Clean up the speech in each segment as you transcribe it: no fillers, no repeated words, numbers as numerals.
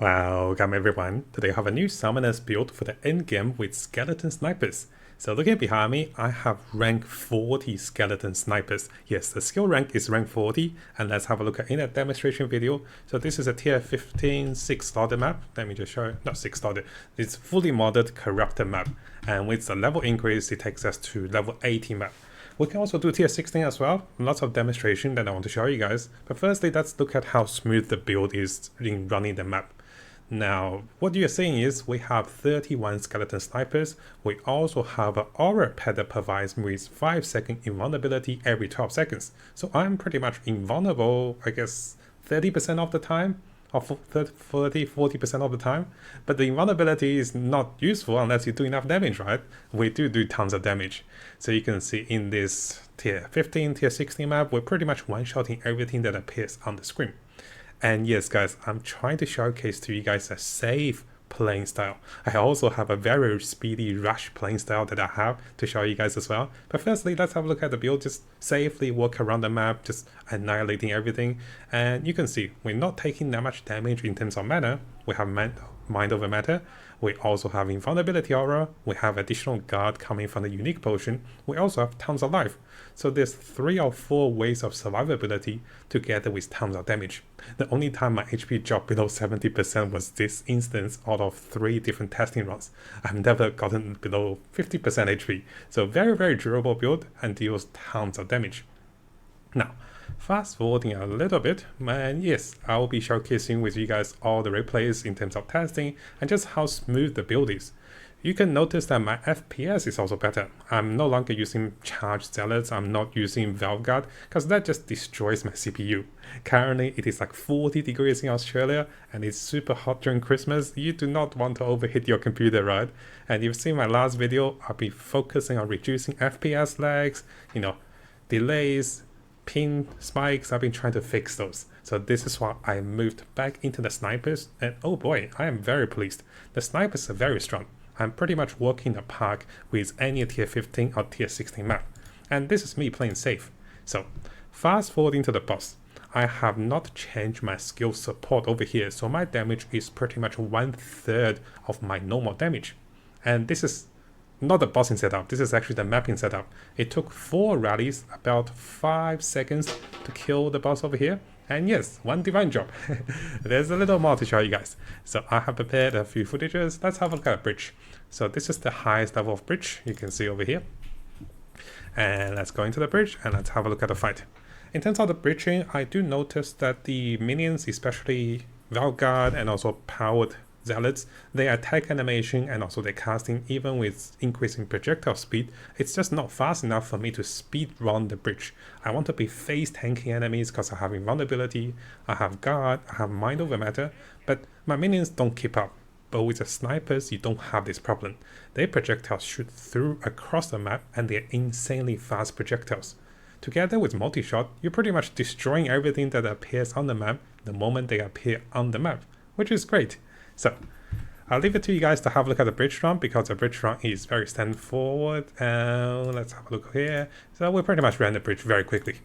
Welcome everyone. Today I have a new summoners build for the endgame with skeleton snipers. So looking behind me, I have rank 40 skeleton snipers. Yes, the skill rank is rank 40, and let's have a look at in a demonstration video. So this is a tier 15 6-starter map. Let me just show you, not 6-starter, it's fully modded corrupted map. And with the level increase, it takes us to level 80 map. We can also do tier 16 as well, lots of demonstration that I want to show you guys. But firstly, let's look at how smooth the build is in running the map. Now, what you're seeing is we have 31 skeleton snipers. We also have an aura pet that provides me with 5-second invulnerability every 12 seconds. So I'm pretty much invulnerable, I guess, 30% of the time, or 40% of the time. But the invulnerability is not useful unless you do enough damage, right? We do tons of damage. So you can see in this tier 15, tier 16 map, we're pretty much one-shotting everything that appears on the screen. And yes guys, I'm trying to showcase to you guys a safe playing style. I also have a very speedy rush playing style that I have to show you guys as well. But firstly, let's have a look at the build, just safely walk around the map, just annihilating everything. And you can see we're not taking that much damage in terms of mana. We have mind over matter. We also have invulnerability aura. We have additional guard coming from the unique potion. We also have tons of life. So there's 3 or 4 ways of survivability together with tons of damage. The only time my HP dropped below 70% was this instance out of 3 different testing runs. I've never gotten below 50% HP. So very durable build and deals tons of damage. Now, fast forwarding a little bit, and yes, I will be showcasing with you guys all the replays in terms of testing and just how smooth the build is. You can notice that my FPS is also better. I'm no longer using charged zealots, I'm not using Valve Guard, because that just destroys my CPU. Currently, it is like 40 degrees in Australia, and it's super hot during Christmas. You do not want to overheat your computer, right? And you've seen my last video, I'll be focusing on reducing FPS lags, delays, pin spikes. I've been trying to fix those. So this is why I moved back into the snipers, and oh boy, I am very pleased. The snipers are very strong. I'm pretty much walking the park with any tier 15 or tier 16 map. And this is me playing safe. So fast forwarding to the boss. I have not changed my skill support over here, so my damage is pretty much 1/3 of my normal damage. And this is not the bossing setup, this is actually the mapping setup. It took 4 rallies, about 5 seconds to kill the boss over here. And yes, 1 divine drop. There's a little more to show you guys. So I have prepared a few footages. Let's have a look at a bridge. So this is the highest level of bridge you can see over here. And let's go into the bridge and let's have a look at the fight. In terms of the bridging, I do notice that the minions, especially Valguard and also powered zealots, their attack animation and also their casting, even with increasing projectile speed, it's just not fast enough for me to speed run the bridge. I want to be face tanking enemies because I have invulnerability, I have guard, I have mind over matter, but my minions don't keep up. But with the snipers, you don't have this problem. Their projectiles shoot through across the map and they're insanely fast projectiles. Together with multi-shot, you're pretty much destroying everything that appears on the map the moment they appear on the map, which is great. So I'll leave it to you guys to have a look at the bridge run because the bridge run is very straightforward. Let's have a look here. So we pretty much ran the bridge very quickly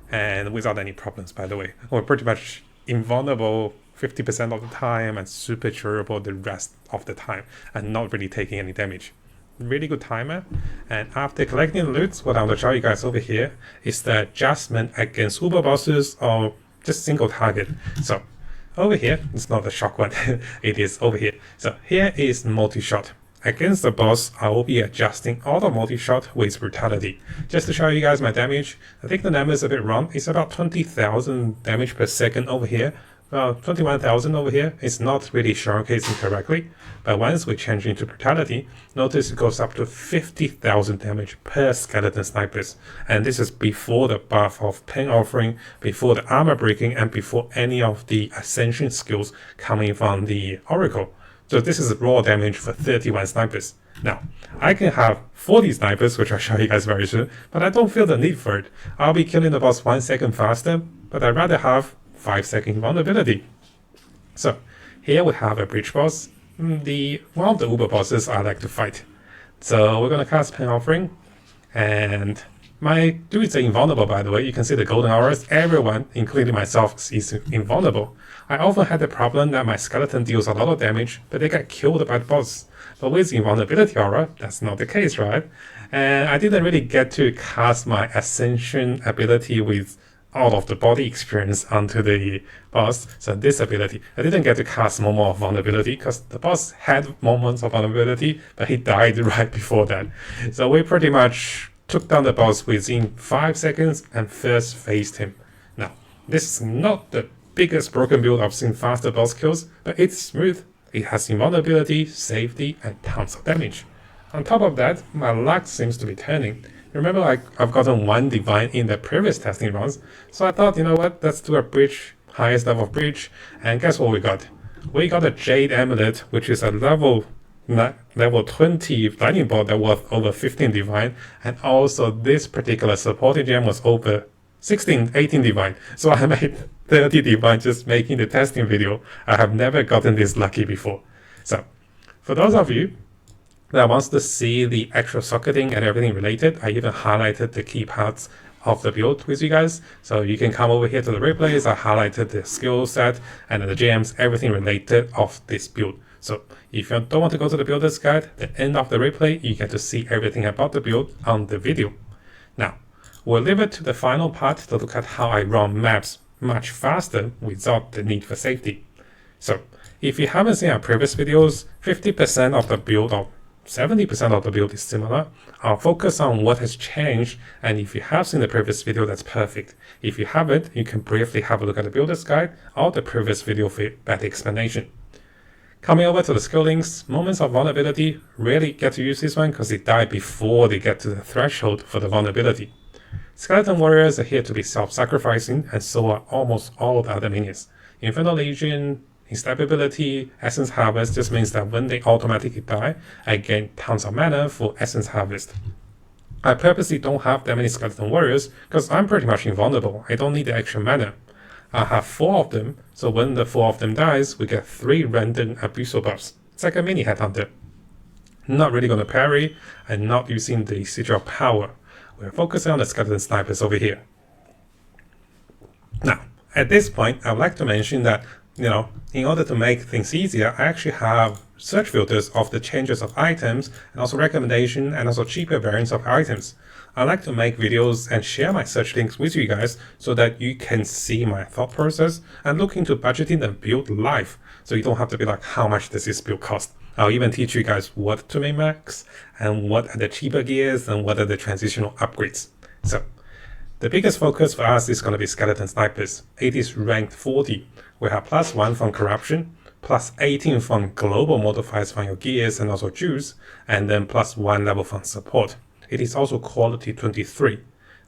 and without any problems, by the way. We're pretty much invulnerable 50% of the time and super durable the rest of the time and not really taking any damage. Really good timer. And after collecting the loot, what I'm going to show you guys over here is the adjustment against uber bosses or just single target. So over here, it's not a shock one, it is over here. So here is multi-shot. Against the boss, I will be adjusting auto multi-shot with brutality. Just to show you guys my damage, I think the number is a bit wrong. It's about 20,000 damage per second over here. 21,000 over here. It's not really showcasing correctly. But once we change into brutality, notice it goes up to 50,000 damage per skeleton snipers. And this is before the buff of pain offering, before the armor breaking, and before any of the ascension skills coming from the oracle. So this is raw damage for 31 snipers. Now, I can have 40 snipers, which I'll show you guys very soon, but I don't feel the need for it. I'll be killing the boss 1 second faster, but I'd rather have 5-second vulnerability. So here we have a bridge boss, one of the uber bosses I like to fight. So we're going to cast pain offering, and My druids are invulnerable, by the way. You can see the golden auras. Everyone, including myself, is invulnerable. I often had the problem that my skeleton deals a lot of damage, but they get killed by the boss. But with invulnerability aura, that's not the case, right? And I didn't really get to cast my Ascension ability with all of the body experience onto the boss. So this ability, I didn't get to cast Moment of Vulnerability because the boss had moments of vulnerability, but he died right before that. So we pretty much took down the boss within 5 seconds and first faced him. Now, this is not the biggest broken build I've seen faster boss kills, but it's smooth. It has invulnerability, safety, and tons of damage. On top of that, my luck seems to be turning. Remember, I've gotten 1 divine in the previous testing runs, so I thought, you know what, let's do a bridge, highest level of bridge, and guess what we got? We got a Jade Amulet, which is a level 20 lightning bolt that was over 15 divine, and also this particular supporting gem was over 16, 18 divine. So I made 30 divine just making the testing video. I have never gotten this lucky before. So for those of you that wants to see the actual socketing and everything related, I even highlighted the key parts of the build with you guys. So you can come over here to the replays. I highlighted the skill set and the gems, everything related of this build. So if you don't want to go to the builder's guide, at the end of the replay, you get to see everything about the build on the video. Now, we'll leave it to the final part to look at how I run maps much faster without the need for safety. So if you haven't seen our previous videos, 50% of the build or 70% of the build is similar. I'll focus on what has changed, and if you have seen the previous video, that's perfect. If you haven't, you can briefly have a look at the builder's guide or the previous video for better explanation. Coming over to the skill links, Moments of Vulnerability, rarely get to use this one because they die before they get to the threshold for the vulnerability. Skeleton warriors are here to be self-sacrificing, and so are almost all of the other minions. Infernal Legion, Instability, Essence Harvest just means that when they automatically die, I gain tons of mana for Essence Harvest. I purposely don't have that many Skeleton Warriors because I'm pretty much invulnerable. I don't need the extra mana. I have 4 of them, so when the 4 of them dies, we get 3 random Abyssal buffs. It's like a mini Headhunter. Not really going to parry, and not using the Sigil of Power. We're focusing on the Skeleton Snipers over here. Now, at this point, I would like to mention that in order to make things easier, I actually have search filters of the changes of items and also recommendation and also cheaper variants of items. I like to make videos and share my search links with you guys so that you can see my thought process and look into budgeting the build live. So you don't have to be like, how much does this build cost? I'll even teach you guys what to min-max and what are the cheaper gears and what are the transitional upgrades. So the biggest focus for us is going to be Skeleton Snipers. It is ranked 40. We have +1 from Corruption, +18 from Global Modifiers from your gears and also Juice, and then +1 level from Support. It is also quality 23.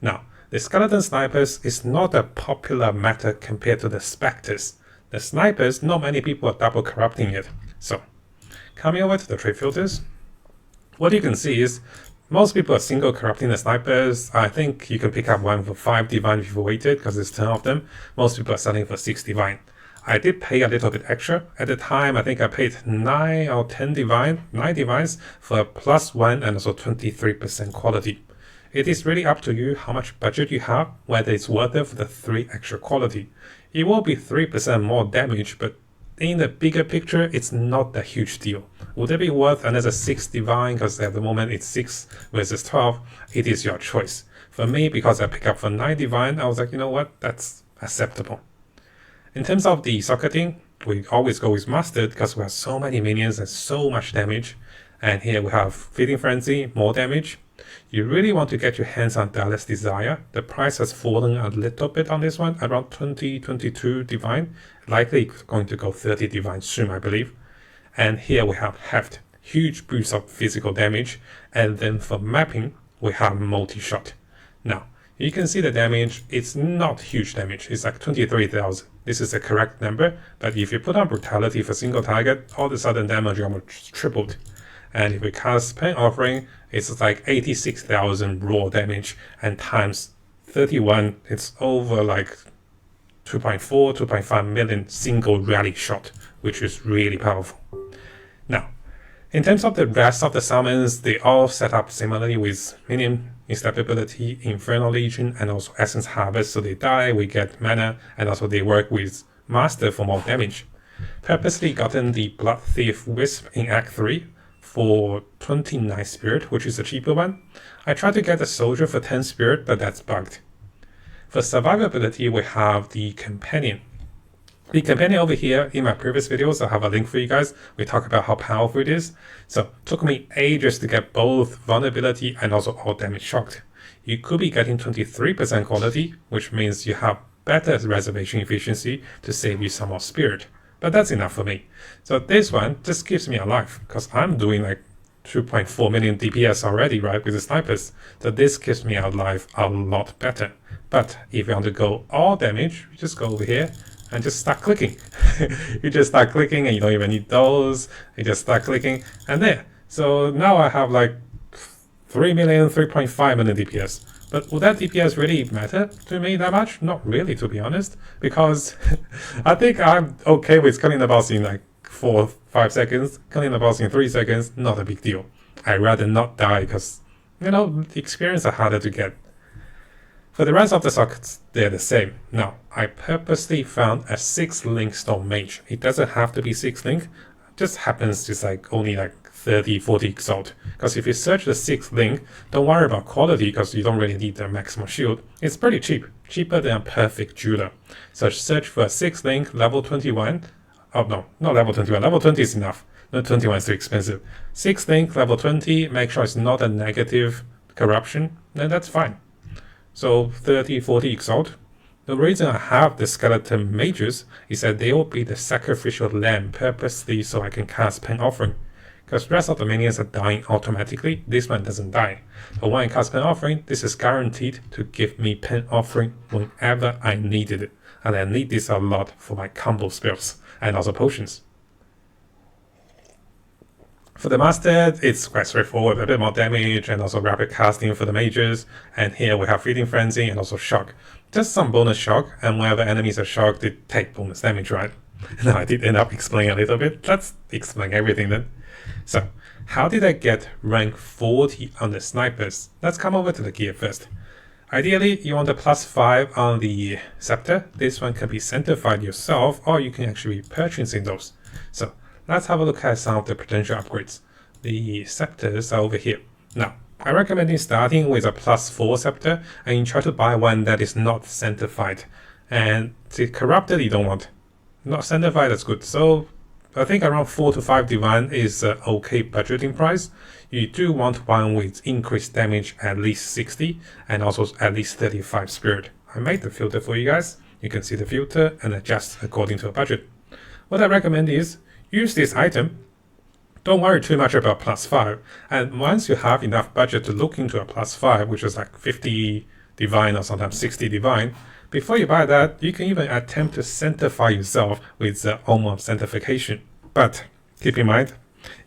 Now, the Skeleton Snipers is not a popular matter compared to the Spectres. The Snipers, not many people are double corrupting it. So, coming over to the trade filters, what you can see is most people are single corrupting the Snipers. I think you can pick up one for 5 divine if you waited because there's 10 of them. Most people are selling for 6 divine. I did pay a little bit extra. At the time, I think I paid 9 or 10 divine, 9 divines for a +1 and also 23% quality. It is really up to you how much budget you have, whether it's worth it for the 3 extra quality. It will be 3% more damage, but in the bigger picture, it's not a huge deal. Would it be worth another 6 divine? Because at the moment it's 6 versus 12. It is your choice. For me, because I picked up for 9 divine, I was like, you know what, that's acceptable. In terms of the socketing, we always go with Mustard because we have so many minions and so much damage. And here we have Feeding Frenzy, more damage. You really want to get your hands on Dallas Desire. The price has fallen a little bit on this one, around 20, 22 divine. Likely going to go 30 divine soon, I believe. And here we have Heft, huge boost of physical damage. And then for mapping, we have Multi-Shot. Now, you can see the damage, it's not huge damage, it's like 23,000. This is the correct number, but if you put on Brutality for single target, all of a sudden damage almost tripled. And if we cast Pain Offering, it's like 86,000 raw damage, and times 31, it's over like 2.4, 2.5 million single rally shot, which is really powerful. Now, In terms of the rest of the summons, they all set up similarly with Minion Instability, Infernal Legion, and also Essence Harvest. So they die, we get mana, and also they work with Master for more damage. Purposely gotten the Blood Thief Wisp in Act 3 for 29 Spirit, which is a cheaper one. I tried to get the Soldier for 10 Spirit, but that's bugged. For survivability, we have the Companion. The Companion over here, in my previous videos, I have a link for you guys. We talk about how powerful it is. So it took me ages to get both vulnerability and also all damage shocked. You could be getting 23% quality, which means you have better reservation efficiency to save you some more spirit. But that's enough for me. So this one just keeps me alive, because I'm doing like 2.4 million DPS already, right, with the snipers. So this keeps me alive a lot better. But if you want to go all damage, you just go over here and just start clicking. You just start clicking and you don't even need those. You just start clicking and there. So now I have like 3 million, 3.5 million DPS. But would that DPS really matter to me that much? Not really, to be honest, because I think I'm okay with killing the boss in like 4-5 seconds, killing the boss in 3 seconds, not a big deal. I'd rather not die because, you know, the experience are harder to get. For the rest of the sockets, they're the same. Now, I purposely found a 6-link Storm Mage. It doesn't have to be 6-link, just happens to like only like 30-40 exalt. Because if you search the 6-link, don't worry about quality because you don't really need the maximum shield. It's pretty cheap, cheaper than a perfect jeweler. So search for a 6-link level 21. Oh no, not level 21, level 20 is enough. No, 21 is too expensive. 6-link level 20, make sure it's not a negative corruption, then that's fine. So 30-40 exalt. The reason I have the skeleton mages is that they will be the sacrificial lamb purposely so I can cast Pen Offering. Because the rest of the minions are dying automatically, this one doesn't die. But when I cast Pen Offering, this is guaranteed to give me Pen Offering whenever I needed it. And I need this a lot for my combo spells and also potions. For the Master, it's quite straightforward, a bit more damage and also rapid casting for the mages. And here we have Feeding Frenzy and also Shock. Just some bonus shock, and whenever enemies are shocked, they take bonus damage, right? Now I did end up explaining a little bit. Let's explain everything then. So, how did I get rank 40 on the snipers? Let's come over to the gear first. Ideally, you want a +5 on the scepter. This one can be centerfied yourself, or you can actually be purchasing those. So, let's have a look at some of the potential upgrades. The scepters are over here. Now, I recommend starting with a +4 scepter, and you try to buy one that is not centerfied. And the corrupted you don't want. Not centerfied, that's good. So, I think around 4 to 5 divine is an okay budgeting price. You do want one with increased damage at least 60 and also at least 35 spirit. I made the filter for you guys. You can see the filter and adjust according to a budget. What I recommend is use this item. Don't worry too much about +5. And once you have enough budget to look into a +5, which is like 50 divine or sometimes 60 divine, before you buy that, you can even attempt to centerfy yourself with the Omen of Centrification. But keep in mind,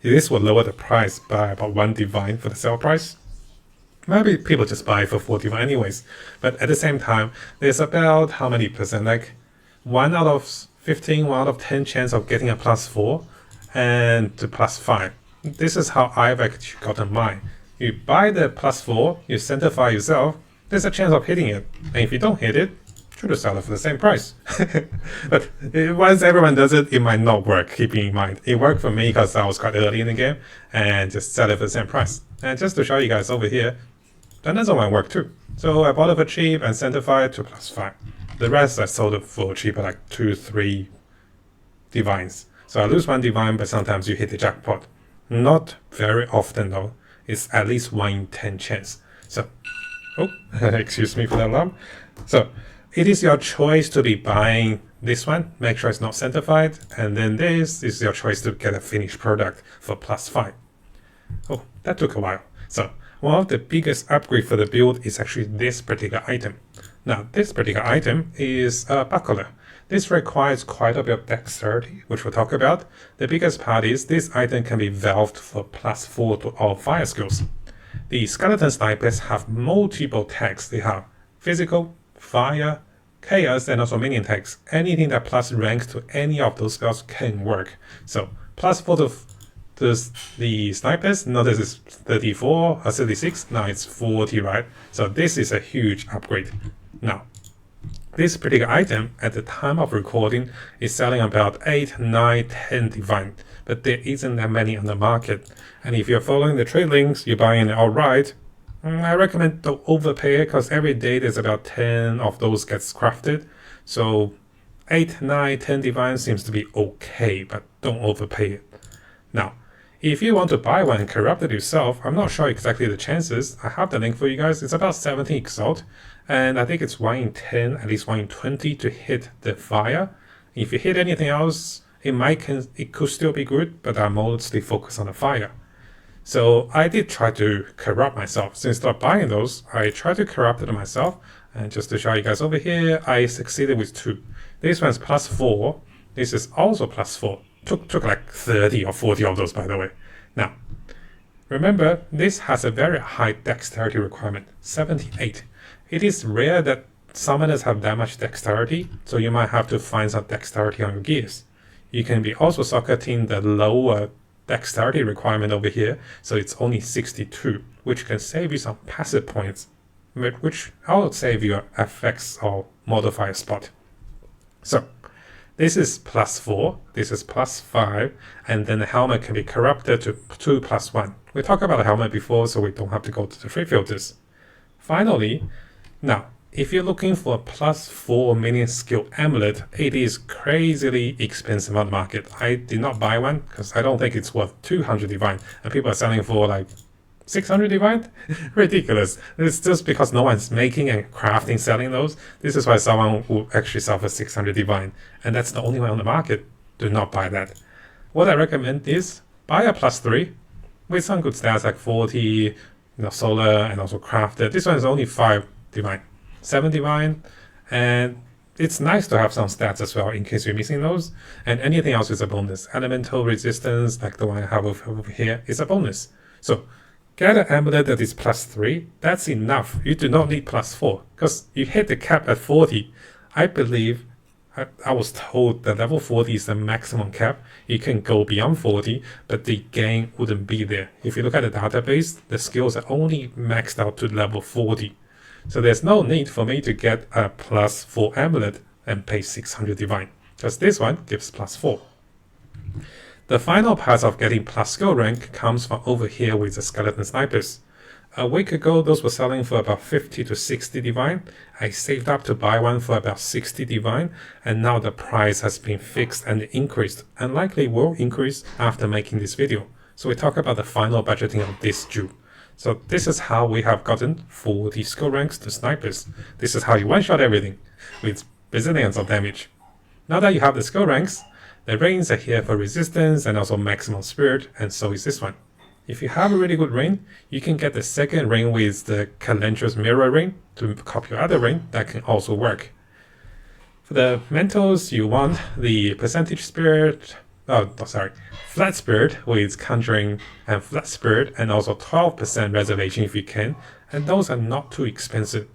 this will lower the price by about 1 divine for the sale price. Maybe people just buy it for 4 divine anyways. But at the same time, there's about how many percent? Like 1 out of 15, 1 out of 10 chance of getting a +4 and to +5. This is how I've actually gotten mine. You buy the +4, you centerfy yourself, there's a chance of hitting it. And if you don't hit it, try to sell it for the same price. But once everyone does it, it might not work, keeping in mind. It worked for me because I was quite early in the game and just sell it for the same price. And just to show you guys over here, that doesn't work too. So I bought it for cheap and centerfied to +5. The rest I sold it for cheaper, like 2-3 divines. So I lose 1 divine, but sometimes you hit the jackpot. Not very often though. It's at least 1 in 10 chance. So, oh, excuse me for the alarm. So, it is your choice to be buying this one. Make sure it's not centerfied. And then this is your choice to get a finished product for +5. Oh, that took a while. So, one of the biggest upgrades for the build is actually this particular item. Now, this particular item is a buckler. This requires quite a bit of dexterity, which we'll talk about. The biggest part is this item can be valved for +4 to all fire skills. The skeleton snipers have multiple tags. They have physical, fire, chaos, and also minion tags. Anything that plus ranks to any of those spells can work. So +4 to There's the snipers. Notice it's 34 or 36. Now it's 40, right? So this is a huge upgrade. Now, this particular item at the time of recording is selling about 8, 9, 10 divine, but there isn't that many on the market. And if you're following the trade links, you're buying it outright, I recommend don't overpay it, because every day there's about 10 of those gets crafted. So 8, 9, 10 divine seems to be okay, but don't overpay it. Now, if you want to buy one and corrupt it yourself, I'm not sure exactly the chances. I have the link for you guys. It's about 70 Exalt, and I think it's 1 in 10, at least 1 in 20 to hit the fire. If you hit anything else, it could still be good, but I'm mostly focused on the fire. So I did try to corrupt myself. So instead of buying those, I tried to corrupt it myself. And just to show you guys over here, I succeeded with 2. This one's +4. This is also +4. Took like 30 or 40 of those, by the way. Now, remember, this has a very high dexterity requirement, 78. It is rare that summoners have that much dexterity, so you might have to find some dexterity on your gears. You can be also socketing the lower dexterity requirement over here, so it's only 62, which can save you some passive points, which I'll save your FX or modifier spot. So, this is +4, this is +5, and then the helmet can be corrupted to 2 + 1. We talked about the helmet before, so we don't have to go to the free filters. Finally, now, if you're looking for a +4 minion skill amulet, it is crazily expensive on the market. I did not buy one because I don't think it's worth 200 divine, and people are selling for like 600 divine? Ridiculous. It's just because no one's making and crafting selling those. This is why someone will actually sell for 600 divine, and that's the only one on the market. Do not buy that. What I recommend is buy a +3 with some good stats like 40, solar, and also crafted. This one is only 5 divine, 7 divine, and it's nice to have some stats as well in case you're missing those, and anything else is a bonus. Elemental resistance, like the one I have over here, is a bonus. So get an amulet that is +3, that's enough. You do not need +4, because you hit the cap at 40. I believe, I was told that level 40 is the maximum cap. You can go beyond 40, but the gain wouldn't be there. If you look at the database, the skills are only maxed out to level 40. So there's no need for me to get a +4 amulet and pay 600 divine, because this one gives +4. The final part of getting plus skill rank comes from over here with the skeleton snipers. A week ago, those were selling for about 50 to 60 divine. I saved up to buy one for about 60 divine, and now the price has been fixed and increased, and likely will increase after making this video. So we talk about the final budgeting of this Jew. So this is how we have gotten 40 skill ranks to snipers. This is how you one-shot everything with bazillions of damage. Now that you have the skill ranks, the rings are here for resistance and also maximum spirit, and so is this one. If you have a really good ring, you can get the second ring with the Calendra's mirror ring to copy your other ring. That can also work. For the mentals, you want the percentage spirit, flat spirit with conjuring and flat spirit, and also 12% reservation if you can, and those are not too expensive.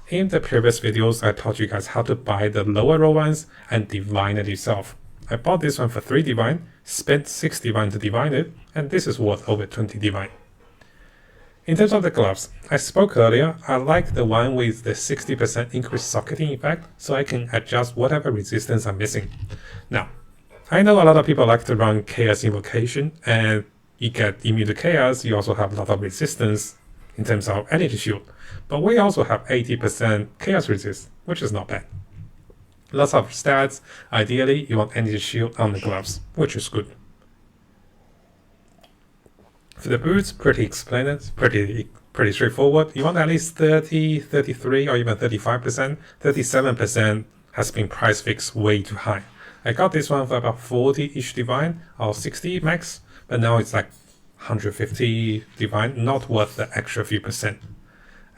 In the previous videos, I taught you guys how to buy the lower row ones and divine it yourself. I bought this one for 3 divine, spent 6 divine to divine it, and this is worth over 20 divine. In terms of the gloves, I spoke earlier, I like the one with the 60% increased socketing effect, so I can adjust whatever resistance I'm missing. Now, I know a lot of people like to run Chaos Invocation, and you get immune to Chaos, you also have a lot of resistance in terms of energy shield, but we also have 80% Chaos resist, which is not bad. Lots of stats. Ideally, you want energy shield on the gloves, which is good. For the boots, pretty straightforward. You want at least 30, 33, or even 35%. 37% has been price fixed way too high. I got this one for about 40-ish divine, or 60 max, but now it's like 150 divine, not worth the extra few percent.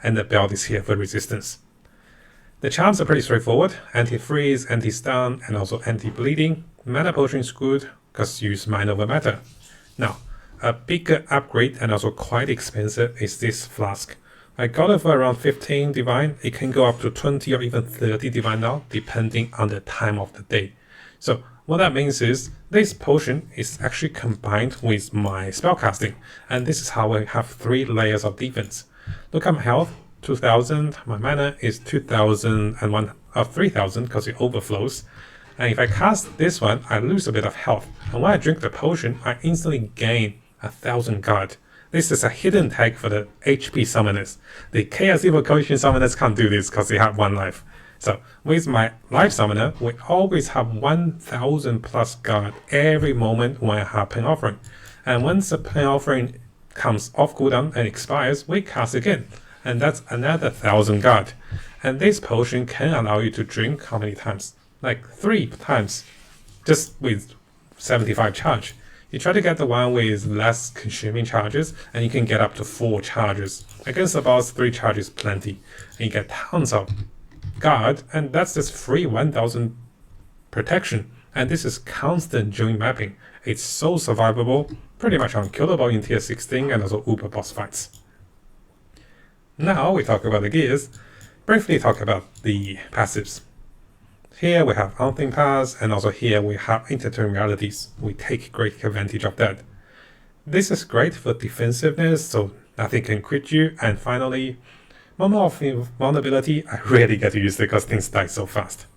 And the belt is here for resistance. The charms are pretty straightforward, anti-freeze, anti-stun, and also anti-bleeding. Mana potion is good, because you use mind over matter. Now, a bigger upgrade and also quite expensive is this flask. I got it for around 15 divine, it can go up to 20 or even 30 divine now, depending on the time of the day. So What that means is this potion is actually combined with my spellcasting, and this is how I have 3 layers of defense. Look at my health, 2000, my mana is 2001 of 3000 because it overflows. And if I cast this one, I lose a bit of health. And when I drink the potion, I instantly gain 1000 guard. This is a hidden tag for the HP summoners. The Chaos Evocation summoners can't do this because they have 1 life. So with my life summoner, we always have 1000 plus guard every moment when I have Pain Offering. And once the Pain Offering comes off cooldown and expires, we cast again. And that's another 1000 guard. And this potion can allow you to drink how many times? Like 3 times, just with 75 charge. You try to get the one with less consuming charges, and you can get up to 4 charges. Against the boss, 3 charges plenty. And you get tons of guard, and that's just free 1000 protection. And this is constant during mapping. It's so survivable, pretty much unkillable in tier 16 and also uber boss fights. Now we talk about the gears. Briefly talk about the passives. Here we have Unseen Paths, and also here we have Interturn Realities. We take great advantage of that. This is great for defensiveness, so nothing can quit you. And finally, Moment of Vulnerability, I really get to use it because things die so fast.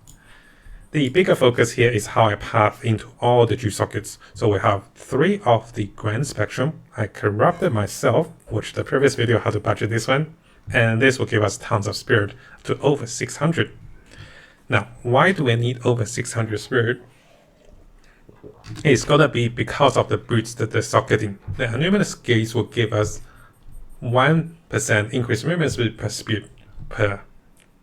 The bigger focus here is how I path into all the Druid sockets. So we have 3 of the Grand Spectrum. I corrupted myself, watch the previous video how to budget this one, and this will give us tons of spirit to over 600. Now, why do we need over 600 spirit? It's gonna be because of the boots that they're socketing. The Annuminous Gaze will give us 1% increased movement speed per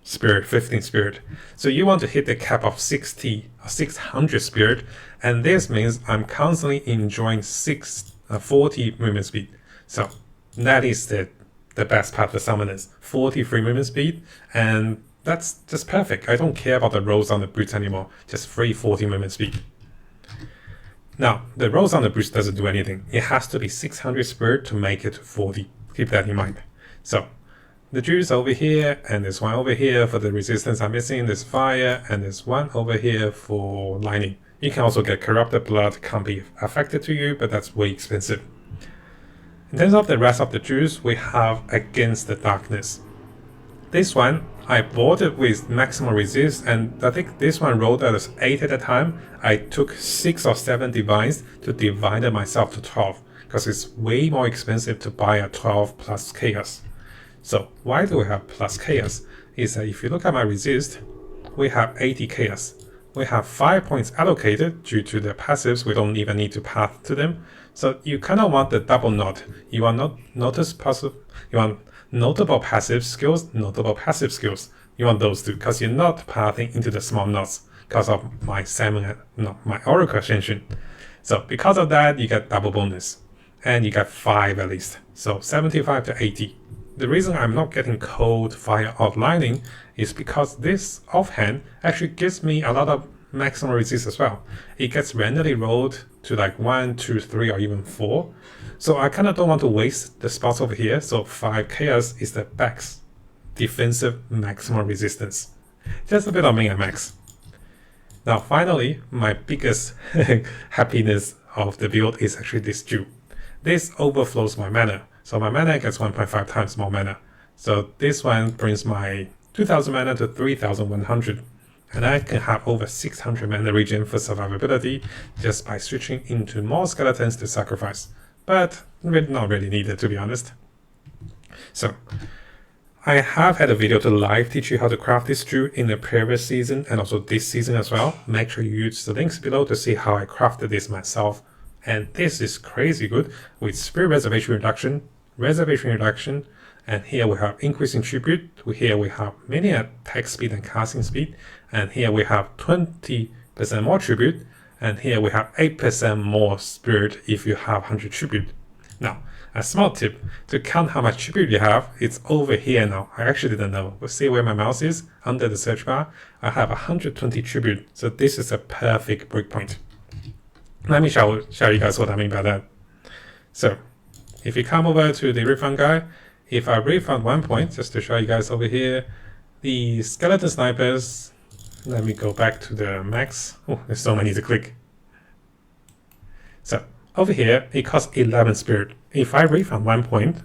spirit, 15 spirit. So you want to hit the cap of 60 or 600 spirit, and this means I'm constantly enjoying 40 movement speed. So that is the best part of the summoners, 40 free movement speed, and that's just perfect. I don't care about the rolls on the boots anymore, just free 40 movement speed. Now, the rolls on the boots doesn't do anything. It has to be 600 spirit to make it to 40. Keep that in mind. So, the Druids over here, and there's one over here for the resistance I'm missing, there's fire, and there's one over here for lightning. You can also get Corrupted Blood, can't be affected to you, but that's way expensive. In terms of the rest of the Druids, we have Against the Darkness. This one, I bought it with maximum resist, and I think this one rolled out as 8 at a time. I took 6 or 7 divines to divide myself to 12, because it's way more expensive to buy a 12 plus chaos. So why do we have plus chaos? Is that if you look at my resist, we have 80 chaos. We have 5 points allocated due to the passives, we don't even need to path to them. So you kind of want the double knot. You want you want notable passive skills, notable passive skills. You want those two, because you're not pathing into the small knots because of my my Oracle Ascension. So because of that, you get double bonus. And you get 5 at least. So 75 to 80. The reason I'm not getting cold, fire, or lightning is because this offhand actually gives me a lot of maximum resist as well. It gets randomly rolled to like 1, 2, 3, or even 4. So I kind of don't want to waste the spots over here. So 5 chaos is the max defensive maximum resistance. Just a bit of min max. Now finally, my biggest happiness of the build is actually this Druid. This overflows my mana. So my mana gets 1.5 times more mana. So this one brings my 2000 mana to 3100. And I can have over 600 mana regen for survivability just by switching into more skeletons to sacrifice. But not really needed, to be honest. So I have had a video to live teach you how to craft this Druid in the previous season and also this season as well. Make sure you use the links below to see how I crafted this myself. And this is crazy good with Spirit Reservation Reduction, and here we have Increasing Tribute, here we have mini attack speed and casting speed, and here we have 20% more Tribute, and here we have 8% more Spirit if you have 100 Tribute. Now, a small tip, to count how much Tribute you have, it's over here now. I actually didn't know. We'll see where my mouse is, under the search bar. I have 120 Tribute, so this is a perfect breakpoint. Let me show you guys what I mean by that. So, if you come over to the refund guy, if I refund 1 point, just to show you guys over here, the skeleton snipers Let me go back to the max. Oh, there's so many to click. So over here, it costs 11 spirit. If I refund 1 point,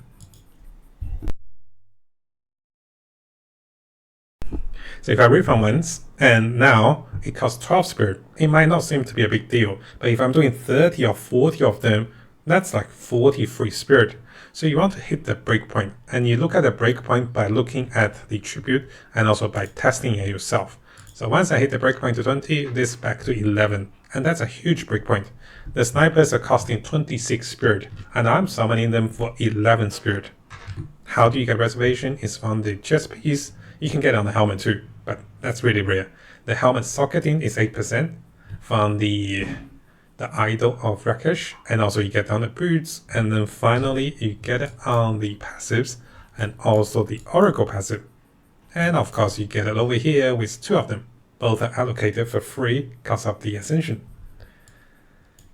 so if I refund once, and now it costs 12 spirit, it might not seem to be a big deal. But if I'm doing 30 or 40 of them, that's like 43 spirit. So you want to hit the breakpoint, and you look at the breakpoint by looking at the tribute and also by testing it yourself. So once I hit the breakpoint to 20, this back to 11, and that's a huge breakpoint. The snipers are costing 26 spirit, and I'm summoning them for 11 spirit. How do you get reservation? It's from the chest piece. You can get on the helmet too, but that's really rare. The helmet socketing is 8% from the idol of Rakesh, and also you get on the boots, and then finally you get it on the passives and also the Oracle passive. And of course you get it over here with 2 of them. Both are allocated for free because of the Ascension.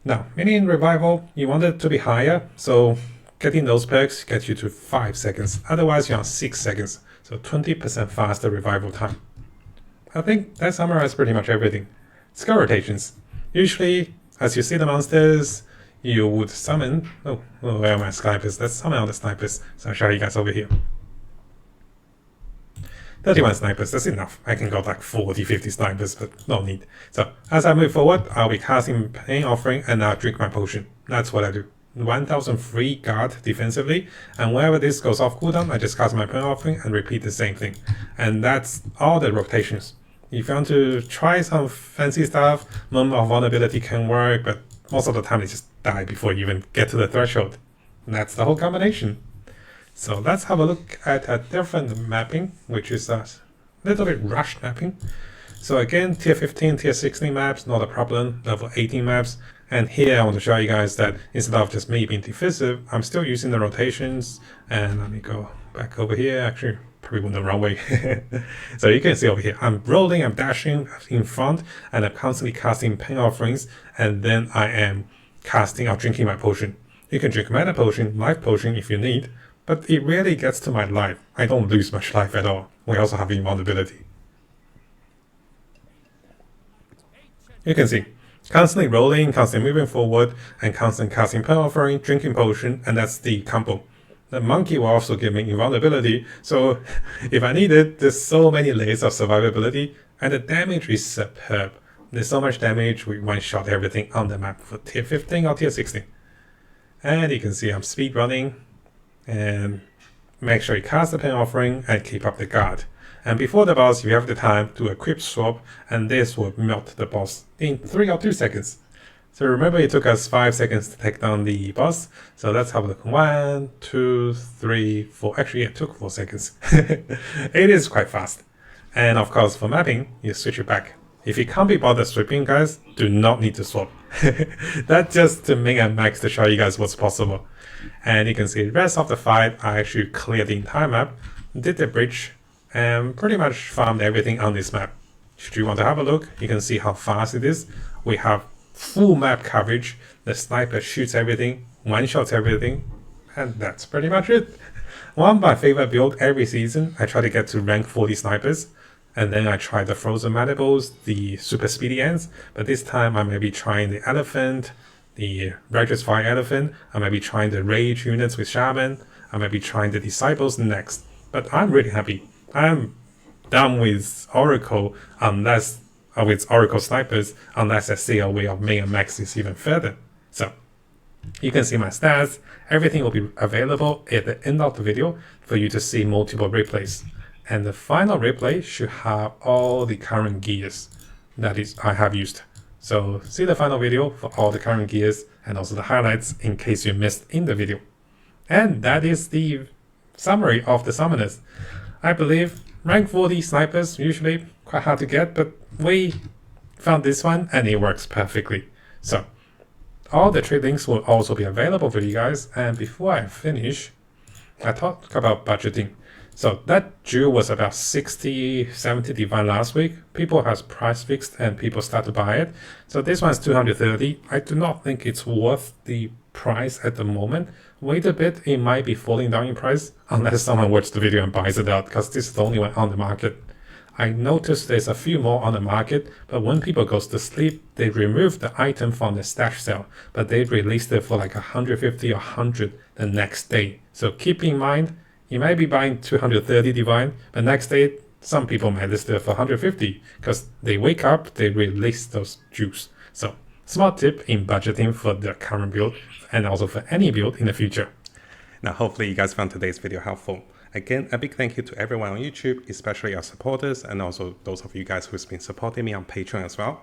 Now, minion revival, you want it to be higher, so getting those perks gets you to 5 seconds. Otherwise you're on 6 seconds, so 20% faster revival time. I think that summarizes pretty much everything. Skill rotations. Usually, as you see the monsters, you would summon... Oh, where are my snipers? Let's summon all the snipers. So I'll show you guys over here. 31 snipers, that's enough. I can go like 40, 50 snipers, but no need. So as I move forward, I'll be casting Pain Offering and I'll drink my potion. That's what I do. 1000 free guard defensively, and wherever this goes off cooldown, I just cast my Pain Offering and repeat the same thing. And that's all the rotations. If you want to try some fancy stuff, Moment of Vulnerability can work, but most of the time they just die before you even get to the threshold. And that's the whole combination. So let's have a look at a different mapping, which is a little bit rushed mapping. So again, tier 15, tier 16 maps, not a problem, level 18 maps. And here I want to show you guys that instead of just me being defensive, I'm still using the rotations. And let me go back over here. Actually, probably went the wrong way. So you can see over here, I'm rolling, I'm dashing in front, and I'm constantly casting Pain Offerings. And then I am casting or drinking my potion. You can drink Mana Potion, Life Potion if you need. But it rarely gets to my life. I don't lose much life at all. We also have invulnerability. You can see, constantly rolling, constantly moving forward, and constantly casting Pain Offering, drinking potion, and that's the combo. The monkey will also give me invulnerability, so if I need it, there's so many layers of survivability, and the damage is superb. There's so much damage, we one-shot everything on the map for tier 15 or tier 16. And you can see I'm speed running. And make sure you cast the Pain Offering and keep up the guard. And before the boss, you have the time to equip swap, and this will melt the boss in 3 or 2 seconds. So remember, it took us 5 seconds to take down the boss. So let's have a look. 1, 2, 3, 4. Actually, it took 4 seconds. It is quite fast. And of course, for mapping, you switch it back. If you can't be bothered sweeping, guys, do not need to swap. That's just to min and max to show you guys what's possible. And you can see the rest of the fight, I actually cleared the entire map, did the bridge, and pretty much farmed everything on this map. Should you want to have a look, you can see how fast it is. We have full map coverage, the sniper shoots everything, one-shots everything, and that's pretty much it. One of my favorite build every season, I try to get to rank 40 snipers, and then I try the frozen mandibles, the super speedy ends, but this time I may be trying the elephant, the Righteous Fire Elephant, I might be trying the Rage units with Shaman, I might be trying the Disciples next. But I'm really happy. I'm done with Oracle unless with Oracle Snipers, unless I see a way of making max this even further. So you can see my stats, everything will be available at the end of the video for you to see multiple replays. And the final replay should have all the current gears that is I have used. So see the final video for all the current gears and also the highlights in case you missed in the video. And that is the summary of the summoners. I believe rank 40 snipers usually quite hard to get, but we found this one and it works perfectly. So all the trade links will also be available for you guys. And before I finish, I talked about budgeting. So that jewel was about 60, 70 divine last week. People has price fixed and people start to buy it. So this one's 230. I do not think it's worth the price at the moment. Wait a bit, it might be falling down in price unless someone watches the video and buys it out, because this is the only one on the market. I noticed there's a few more on the market, but when people goes to sleep, they remove the item from the stash sale, but they released it for like 150 or 100 the next day. So keep in mind, you might be buying 230 divine, but next day, some people might list it for 150 because they wake up, they release those jewels. So smart tip in budgeting for the current build and also for any build in the future. Now, hopefully you guys found today's video helpful. Again, a big thank you to everyone on YouTube, especially our supporters, and also those of you guys who's been supporting me on Patreon as well.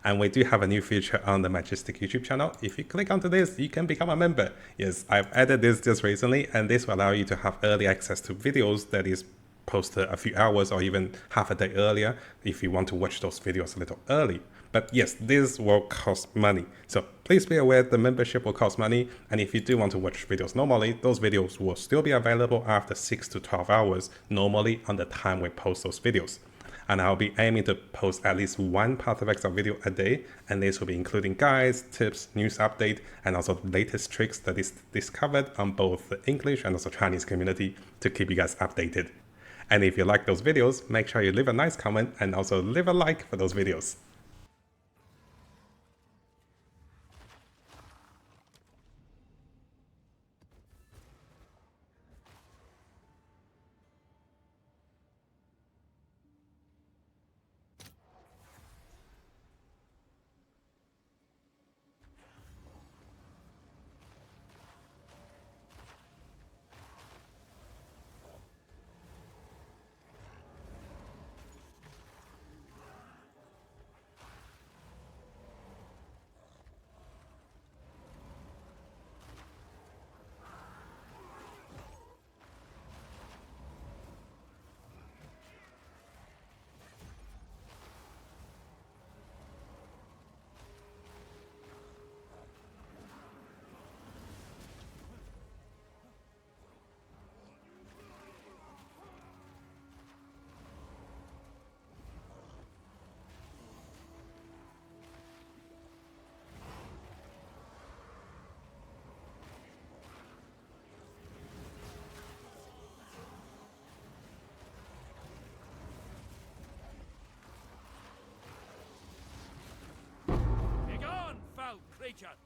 And we do have a new feature on the Majestic YouTube channel. If you click onto this, you can become a member. Yes, I've added this just recently, and this will allow you to have early access to videos that is posted a few hours or even half a day earlier if you want to watch those videos a little early. But yes, this will cost money. So please be aware the membership will cost money. And if you do want to watch videos normally, those videos will still be available after 6 to 12 hours, normally on the time we post those videos. And I'll be aiming to post at least one Path of Exile video a day. And this will be including guides, tips, news update, and also the latest tricks that is discovered on both the English and also Chinese community to keep you guys updated. And if you like those videos, make sure you leave a nice comment and also leave a like for those videos. Creature!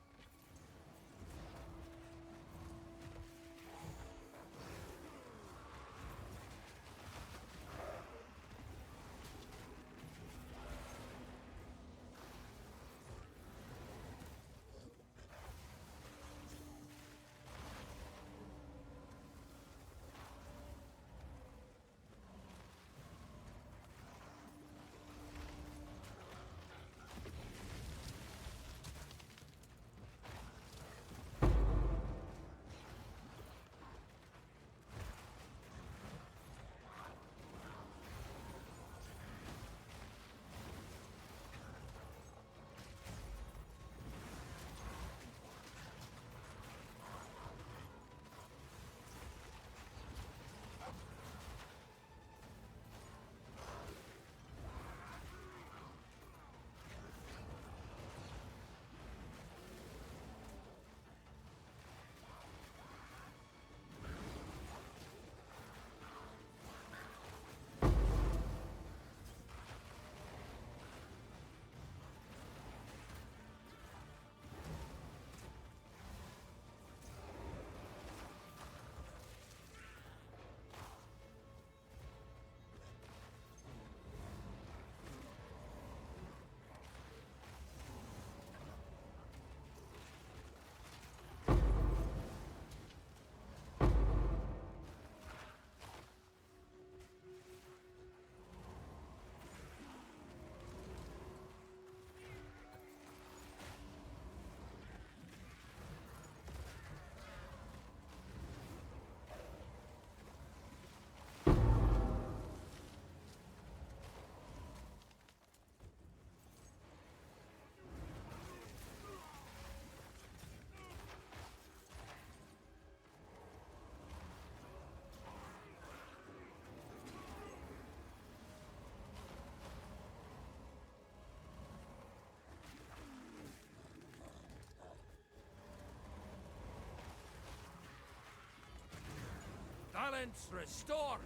Balance restored!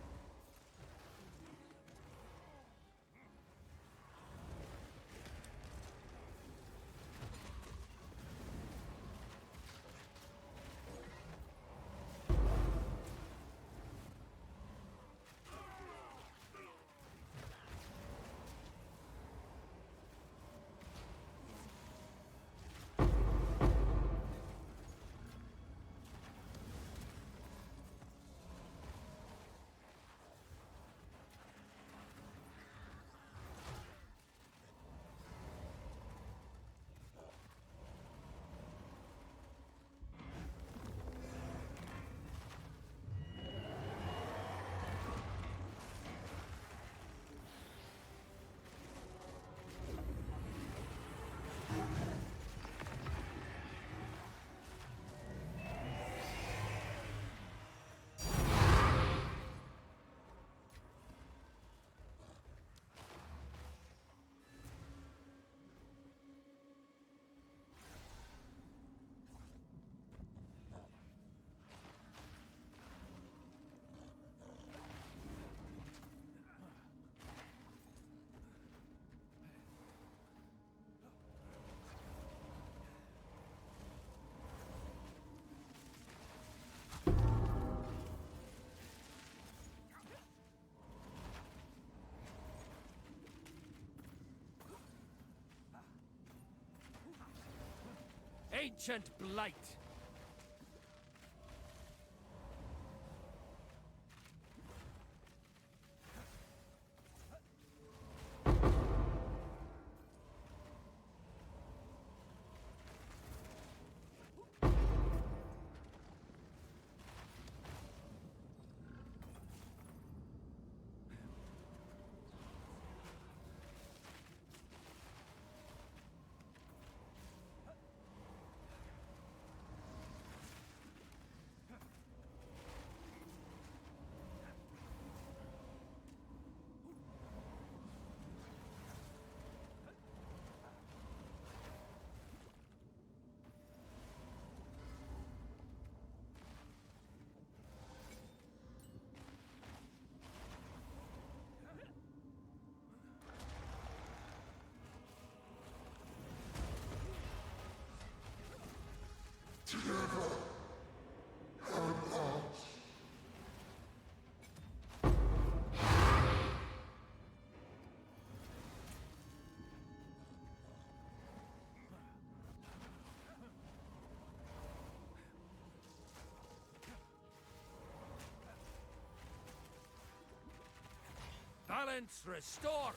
ancient blight! Balance restored!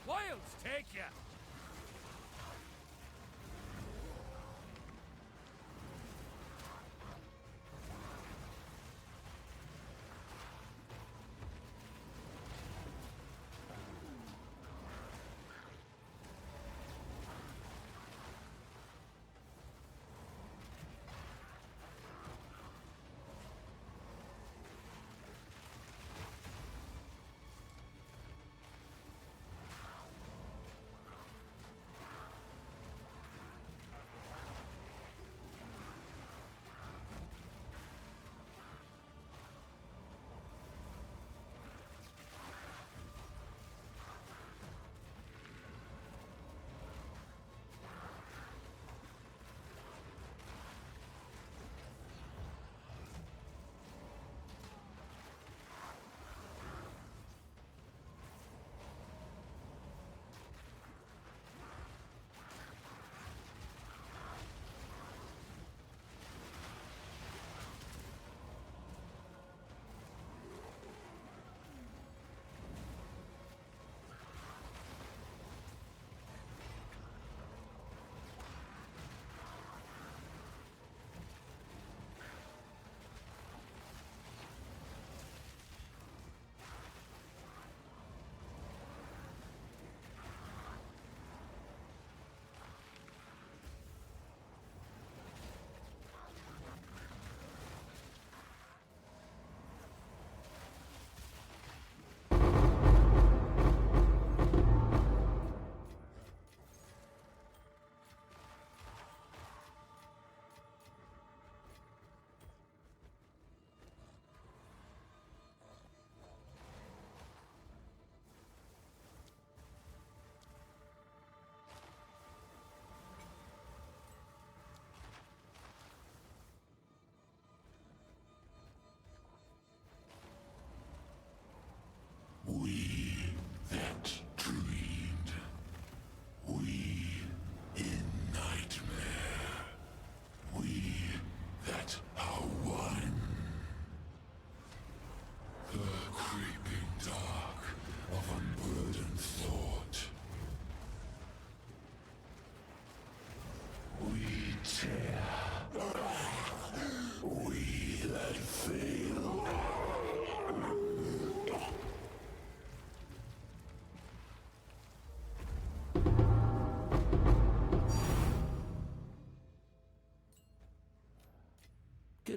Wilds take ya!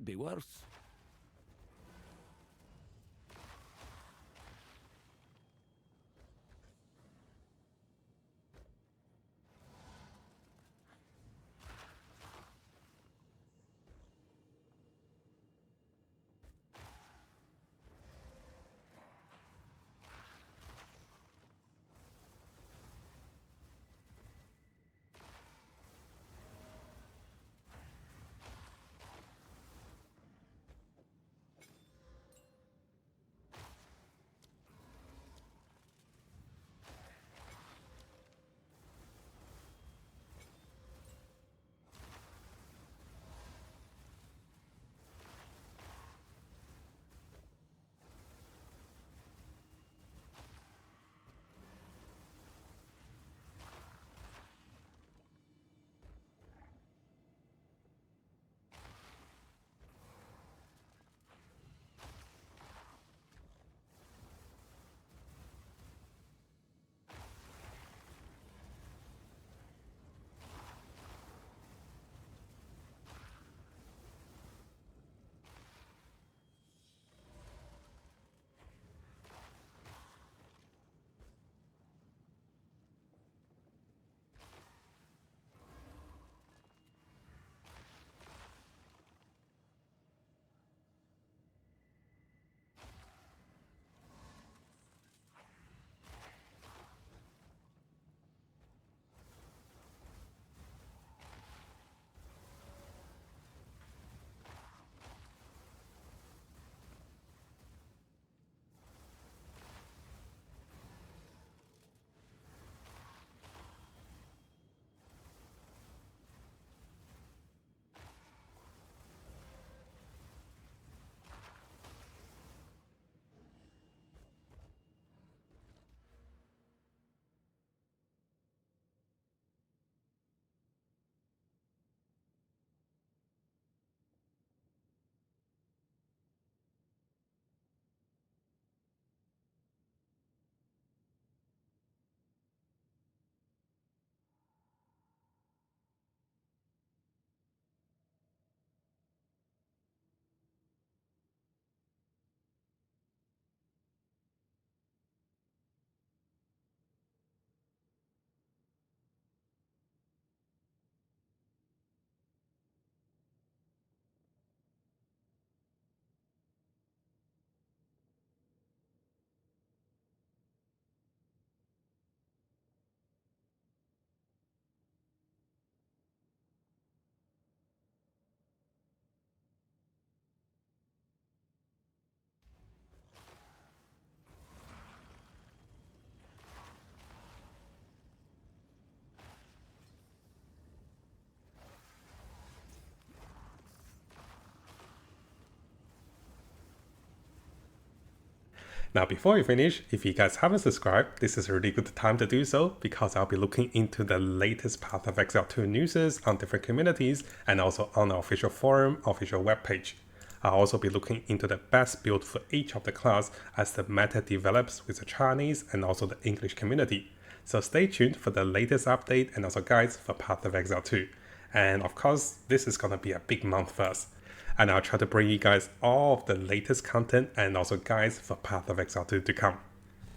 Could be worse. Now, before we finish, if you guys haven't subscribed, this is a really good time to do so because I'll be looking into the latest Path of Exile 2 news on different communities and also on our official forum, official webpage. I'll also be looking into the best build for each of the class as the meta develops with the Chinese and also the English community. So stay tuned for the latest update and also guides for Path of Exile 2. And of course, this is gonna be a big month for us. And I'll try to bring you guys all of the latest content and also guides for Path of Exile 2 to come.